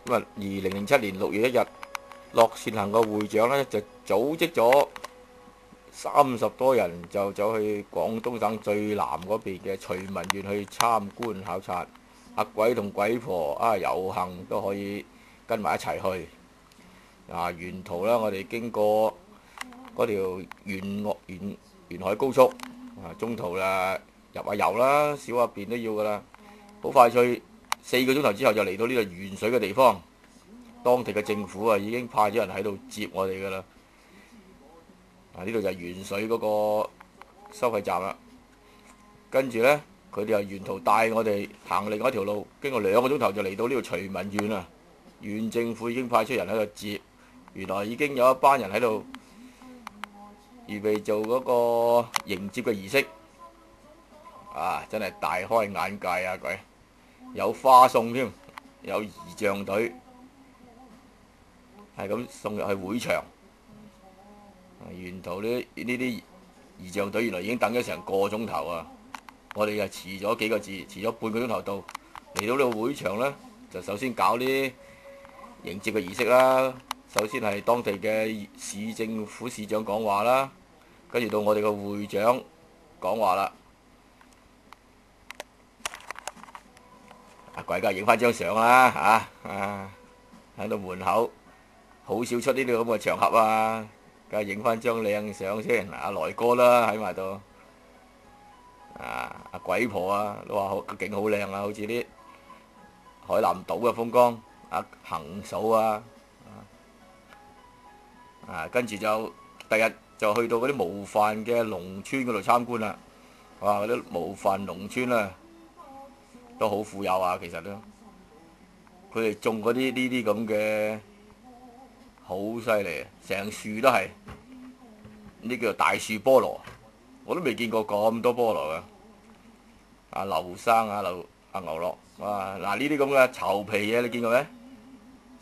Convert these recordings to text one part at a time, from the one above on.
咁啊2007年6月1日，樂善行個會長呢，就組織咗30多人就走去廣東省最南嗰邊嘅徐聞縣去參觀考察。阿鬼同鬼婆啊有幸都可以跟埋一齊去。沿途呢，我哋經過嗰條沿海高速，中途啦入下油啦，小下便都要噶啦。好快脆4個鐘頭之後就嚟到呢個鉛水嘅地方，當地嘅政府已經派咗人喺度接我哋噶啦。呢度就係鉛水嗰個收費站啦。跟住呢，佢哋又沿途帶我哋行另外一條路，經過2個鐘頭就嚟到呢個徐聞縣啦。縣政府已經派出人喺度接，原來已經有一班人喺度預備做嗰個迎接嘅儀式。真係大開眼界啊！佢有花送添，有儀仗隊，係咁送入去會場。沿途呢啲儀仗隊原來已經等咗成個鐘頭啊！我哋就遲咗幾個字，遲咗半個鐘頭到。嚟到呢個會場呢，就首先搞啲迎接嘅儀式啦。首先係當地嘅市政府市長講話啦，跟住到我哋個會長講話啦。鬼家影翻張相啦喺度門口，好少出呢啲咁嘅場合啊，梗係影翻張靚相先。阿來哥啦喺埋度，阿鬼婆都話景好靚啊，好似啲海南島嘅風光。行嫂跟住就第日就去到嗰啲模範嘅農村嗰度參觀啦。嗰啲模範農村都好富有啊，其實都佢哋種嗰啲呢啲咁嘅好犀利，成樹都係呢，叫做大樹菠蘿，我都未見過咁多菠蘿噶。劉生阿牛樂，嗱呢啲咁嘅巢皮嘢你見過咩？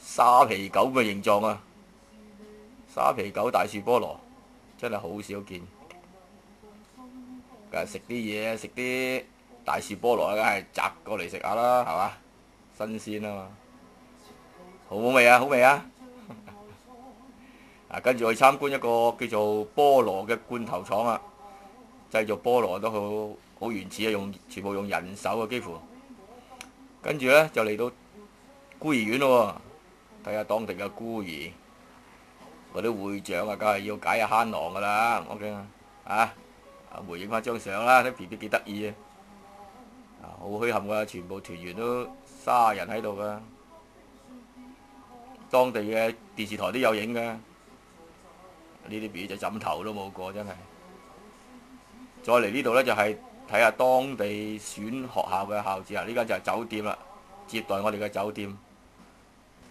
沙皮狗嘅形狀啊，沙皮狗大樹菠蘿真係好少見。梗係食啲嘢，食啲大樹菠蘿梗係摘過嚟食下啦，係嘛？新鮮啊嘛，好唔好味啊？好味啊！跟住去參觀一個叫做菠蘿嘅罐頭廠啊，製造菠蘿都好原始啊，全部用人手啊，幾乎。跟住呢，就嚟到孤兒院咯喎，睇下當地嘅孤兒，嗰啲會長梗係要解下慳囊噶啦，OK 回影翻張相啦，啲 BB 幾得意好墟冚噶，全部團員都30人喺度噶，當地嘅電視台都有影噶，呢啲 BB 就枕頭都冇過，真係。再嚟呢度呢，就係睇下當地選學校嘅校址啊，呢間就係酒店啦，接待我哋嘅酒店。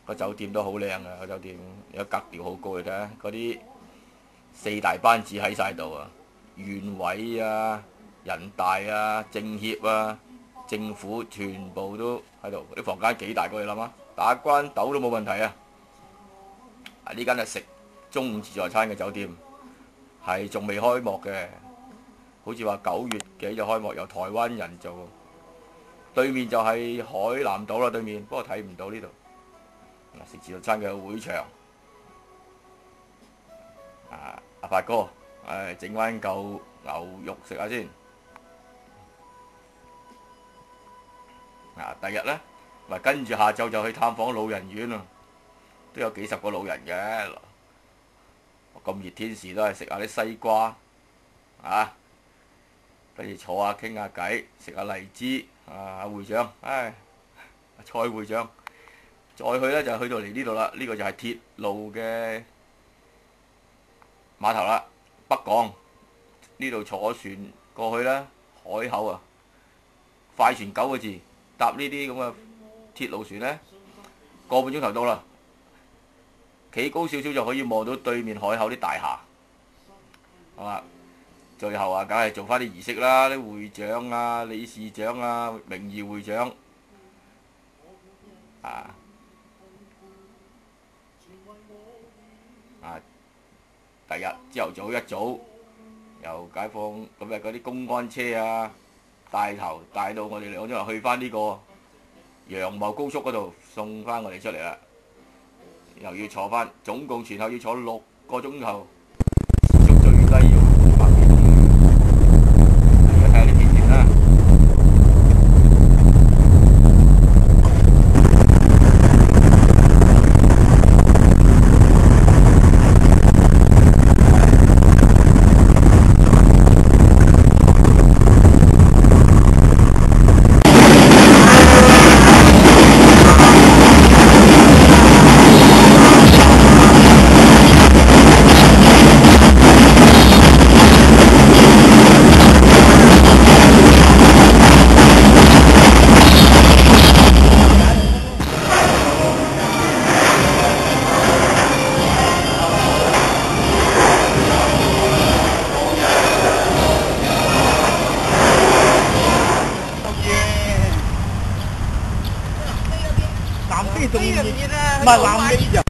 個酒店都好靚啊，個酒店有格調好高，你睇下嗰啲4大班子喺晒度啊，縣委人大政協政府全部都喺度。啲房間幾大個你諗下，打關鬥都冇問題啊！呢間係食中午自助餐嘅酒店，係仲未開幕嘅，好似話9月幾就開幕，由台灣人做。對面就係海南島啦，對面，不過睇唔到呢度。食自助餐嘅會場，阿發哥，整翻嚿牛肉食下先。第日呢，跟住下晝就去探訪老人院啊，都有幾十個老人嘅。咁熱天時都係食下啲西瓜，跟住坐下傾下偈，食下荔枝。阿會長，蔡會長。再去呢，就去到嚟呢度啦，呢個就係鐵路嘅碼頭啦，北港呢度坐船過去啦，海口快船9個字，搭呢啲咁嘅鐵路船呢，個半鐘頭到啦，企高少少就可以望到對面海口啲大廈，係嘛？最後梗係做翻啲儀式啦，啲會長理事長名譽會長第日朝頭早一早，由解放咁嗰啲公安車帶頭帶到我哋2個鐘頭去翻呢個楊茂高速嗰度送翻我哋出嚟啦，又要坐翻，總共前後要坐6個鐘頭，時速最低要500幾公里。而家睇下啲片段啦。唔係南飛就。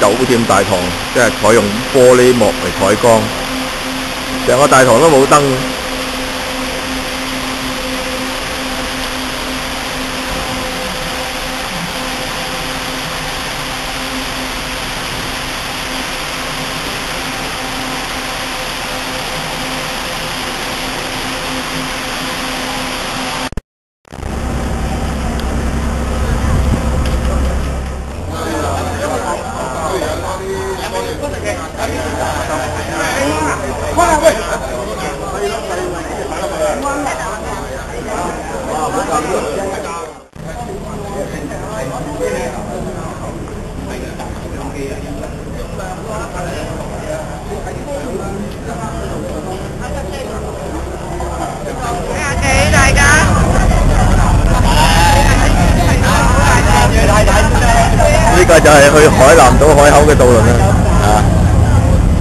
酒店大堂即係採用玻璃幕嚟採光，成個大堂都冇燈。呢個就係去海南島海口嘅渡輪啦，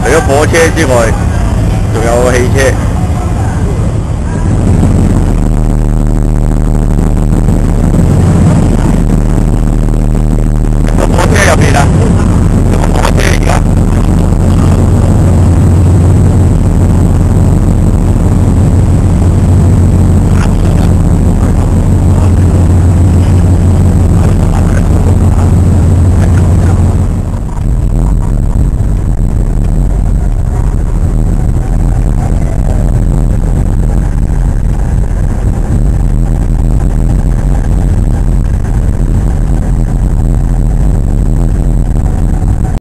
除咗火車之外，仲有汽車。